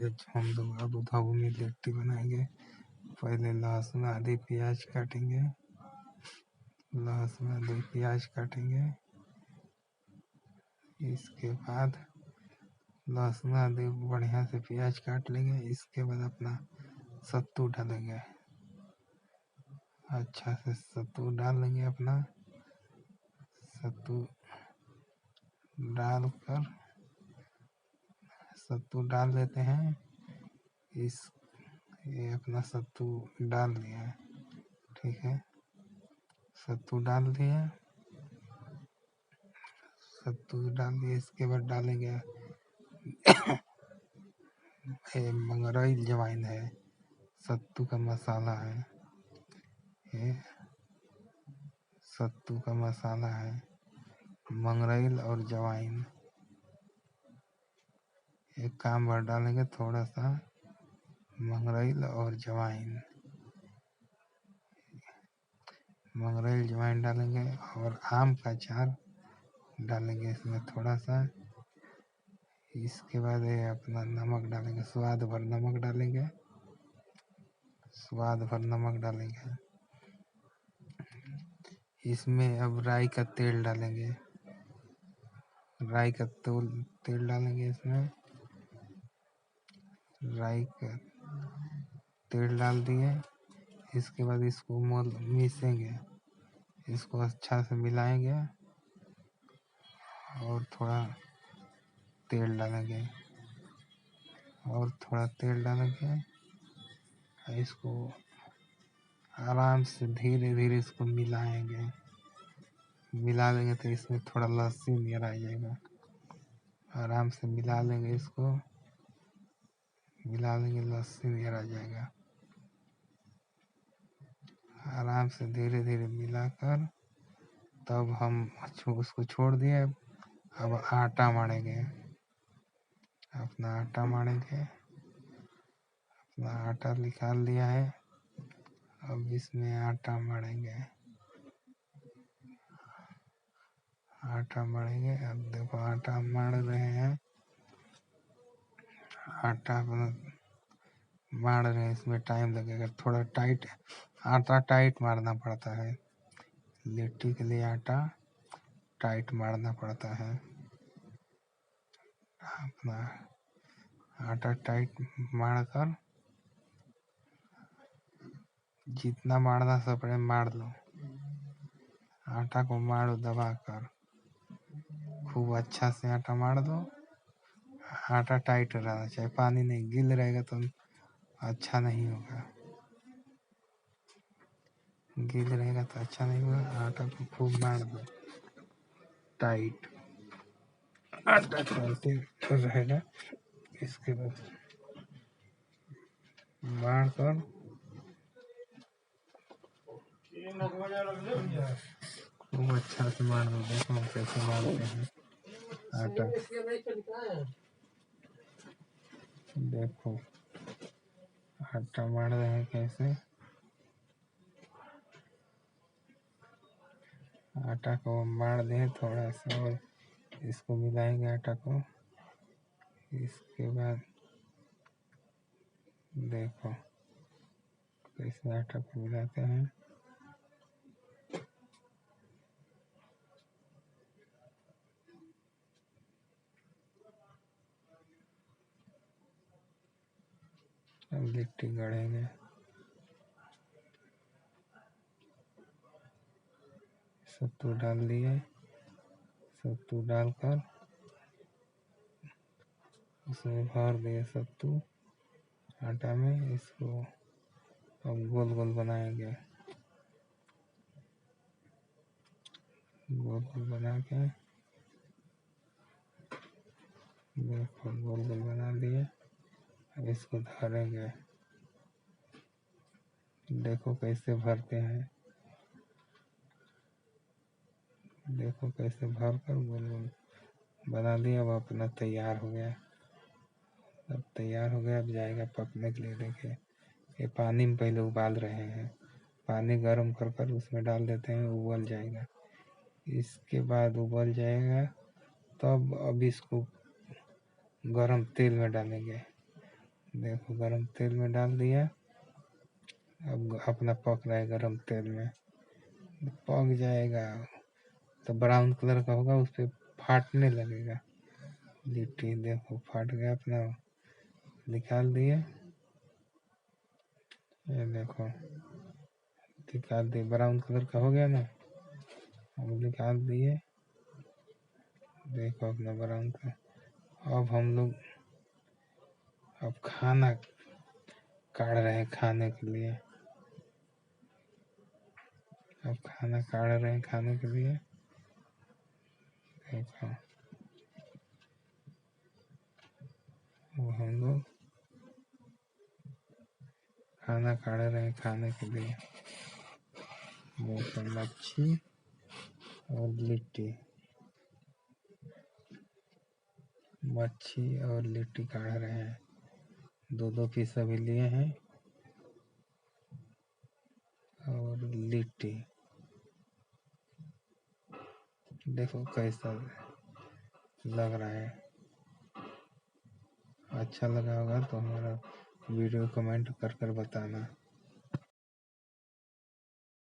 आज हम लोग अबू धाबी में लिट्टी बनाएंगे। पहले लहसुन आदि प्याज काटेंगे। लहसुन आदि प्याज काटेंगे। इसके बाद लहसुन आदि बढ़िया से प्याज काट लेंगे। इसके बाद अपना सत्तू डालेंगे। अच्छा से सत्तू डाल लेंगे। अपना सत्तू डालकर सत्तू डाल देते हैं। ये अपना सत्तू डाल दिया। ठीक है, सत्तू डाल दिया। सत्तू डाल दिया। इसके बाद डालेंगे मंगरैल अजवाइन है, सत्तू का मसाला है। ये सत्तू का मसाला है, मंगरैल और अजवाइन एक काम भर डालेंगे। थोड़ा सा मंगरैल और अजवाइन, मंगरैल अजवाइन डालेंगे और आम का अचार डालेंगे इसमें थोड़ा सा। इसके बाद ये अपना नमक डालेंगे, स्वाद भर नमक डालेंगे। स्वाद भर नमक डालेंगे। इसमें अब राई का तेल डालेंगे। राई का तेल डालेंगे इसमें। राई का तेल डाल दिए। इसके बाद इसको मिसेंगे। इसको अच्छा से मिलाएंगे और थोड़ा तेल डालेंगे और थोड़ा तेल डालेंगे। इसको आराम से धीरे धीरे इसको मिलाएंगे। मिला लेंगे तो इसमें थोड़ा लस्सी नियर आ जाएगा। आराम से मिला लेंगे। इसको मिला लेंगे, लस्सी नियर आ जाएगा। आराम से धीरे धीरे मिलाकर तब हम उसको छोड़ दिए। अब आटा मारेंगे। अपना आटा मारेंगे। अपना आटा निकाल लिया है। अब इसमें आटा मारेंगे। आटा मारेंगे। अब देखो आटा मार रहे हैं। आटा मार रहे हैं। इसमें टाइम लगेगा। थोड़ा टाइट आटा टाइट मारना पड़ता है। लिट्टी के लिए आटा टाइट मारना पड़ता है। अपना आटा टाइट मारकर जितना मारना सपने मार लो। आटा को मारो दबाकर। खूब अच्छा से आटा मार दो। आटा टाइट रहना चाहिए, पानी नहीं। गील रहेगा तो अच्छा नहीं होगा। गील रहेगा तो अच्छा नहीं होगा। आटा को खूब मार दो टाइट। आटा चलते रहेगा। इसके बाद मार कर खूब अच्छा से मार दो। देखो हम कैसे मारते हैं आटा। देखो आटा मार रहे हैं कैसे। आटा को मार दें थोड़ा सा और इसको मिलाएंगे आटा को। इसके बाद देखो कैसे आटा को मिलाते हैं। अब लिट्टी गढ़ेंगे। सत्तू डाल दिए। सत्तू डालकर उसमें भर दिए सत्तू आटा में। इसको अब गोल गोल बनाएंगे। गोल गोल बना के देखो गोल गोल बना दिए। अब इसको धरेंगे। देखो कैसे भरते हैं। देखो कैसे भर कर गोल गोल बना दिया। अब अपना तैयार हो गया। अब तैयार हो गया। अब जाएगा पकने के लिए। देखिए ये पानी में पहले उबाल रहे हैं। पानी गर्म कर कर उसमें डाल देते हैं, उबल जाएगा। इसके बाद उबल जाएगा तब अब इसको गरम तेल में डालेंगे। देखो गरम तेल में डाल दिया। अब अपना पक रहा है गरम तेल में, पक जाएगा तो ब्राउन कलर का होगा, उस पर फाटने लगेगा लिट्टी। देखो फाट गया अपना, निकाल दिए। ये देखो निकाल दिए, ब्राउन कलर का हो गया ना, अब निकाल दिए। देखो अपना ब्राउन का। अब हम लोग अब खाना काढ़ रहे हैं खाने के लिए। अब खाना काढ़ रहे हैं खाने के लिए। देखो अब हम लोग खाना काढ़ रहे हैं खाने के लिए। देखो मच्छी और लिट्टी, मच्छी और लिट्टी काढ़ रहे हैं। दो दो पीस अभी लिए हैं और लिट्टी। देखो कैसा लग रहा है। अच्छा लगा होगा तो हमारा वीडियो कमेंट कर बताना।